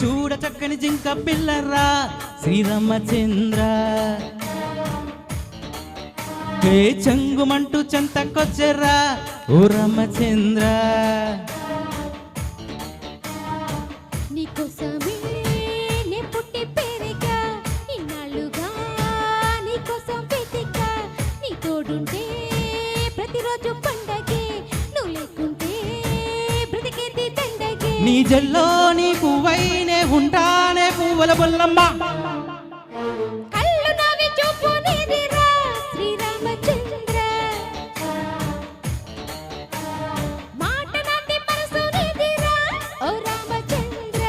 చూడ చక్కని జింక పిల్లరా శ్రీరామచంద్ర చెంగుమంటూ చెంతకొచ్చరా ఓ రామచంద్ర నీకోసమే నే పుట్టి పెరిగా ఇన్నాళ్ళుగా నీకోసం వెతికా నీ తోడుంటే ప్రతిరోజు పండగే నువ్వు లేకుంటే బ్రతికేది దండగే నీ జల్లో నీ పువ్వైనే ఉంటానే పువ్వుల బొల్లమ్మ కళ్ళు నావి చూపు నీదిరా శ్రీరామచంద్ర మాట నాది మనసు నీదిరా ఓ రామచంద్ర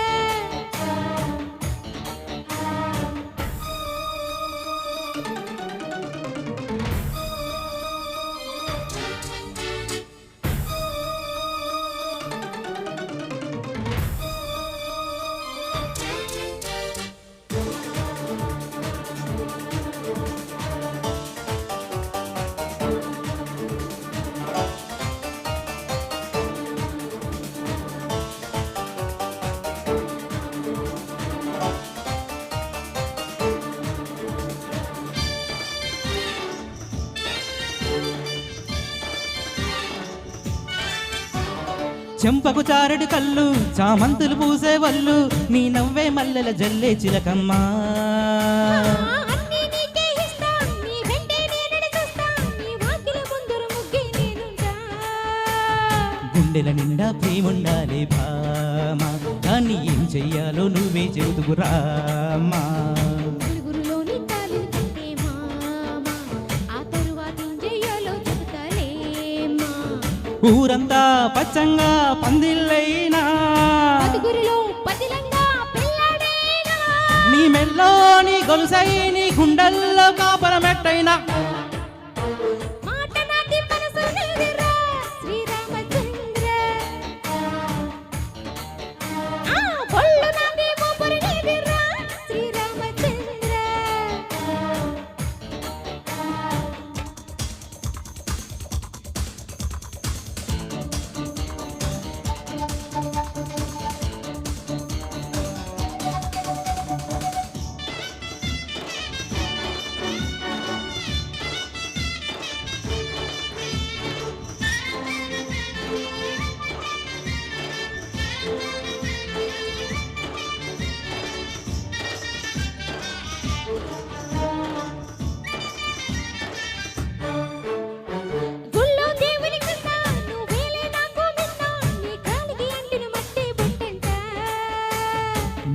చెంపకు చారడి కళ్ళు చామంతులు పూసే వల్లు నీ నవ్వే మల్లెల జల్లే చిలకమ్మా అన్నీ నీకే ఇస్తా నీ వెంటే నేను నడుస్తా నీ వాకిల ముందర ముగ్గే నేనుంటా గుండెల నిండా ప్రేముండాలి భామా కానీ ఏం చెయ్యాలో నువ్వే చెబుతుకు రామా నలుగురిలోని తాళి కట్టే మామ ఆ తరువాత ఏం చెయ్యాలో చెబుతాలేమా ఊరంతా పచ్చంగా పందిళ్ళైనా పదుగురిలో పదిలంగా పిల్లడేనా నీ మెల్లో నీ గొలుసై నీ గుండెల్లో కాపరమెట్టైనా మాట నాది మనసు నీదిరా శ్రీరామచంద్ర ఒళ్ళు నాది ఊపిరి నీదిరా శ్రీరామచంద్ర గుళ్ళో దేవుని కన్నా నువ్వేలే నాకు మిన్నా నీ కాలికి అంటిన మట్టి బుట్టంట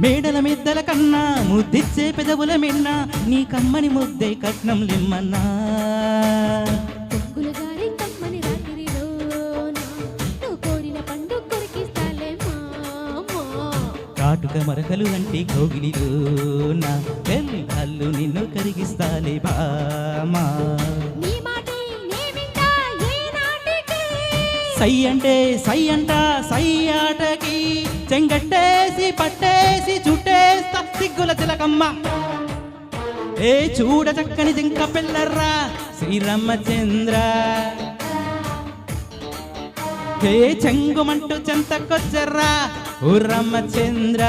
మేడల మిద్దల కన్నా ముద్దిచ్చే పెదవుల మిన్నా నీ కమ్మని ముద్దే కట్నం లిమ్మన్నా పొక్కులు గారి కమ్మని రాత్రిలోన నువ్వు కోరిన పండు కొరికిస్తాలే మామా కాటుక మరకలు అంటే కోగిలిలోన పెళ్ళాళ్ళు నిన్ను కరిగిస్తాలే బామా నీ మాటే నే వింటా ఏ నాటికి సై అంటే సై అంట సై ఆటకి చెంగట్టేసి పట్టేసి చుట్టేస్తా సిగ్గుల తిలకమ్మ చూడ చక్కని జింక పిల్లర్రా శ్రీరామచంద్ర చెంగుమంటూ చెంతకొచ్చర్రా ఓ రామచంద్ర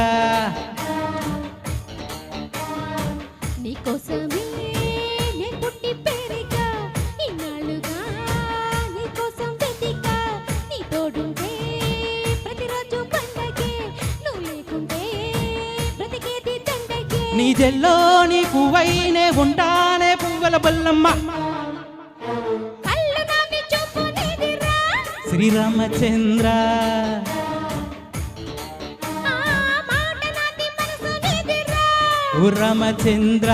నీకోసమే నే పుట్టి పెరిగా ఇన్నాళ్ళుగా నీకోసం వెతికా నీ తోడుంటే ప్రతిరోజు పండగే నువ్వు లేకుంటే బ్రతికేది దండగే నీ జల్లో నీ పువ్వైనే ఉంటానే పువ్వుల బొల్లమ్మ కళ్ళు నావి చూపు నీదిరా శ్రీరామచంద్ర మాట నాది మనసు నీదిరా ఓ రామచంద్ర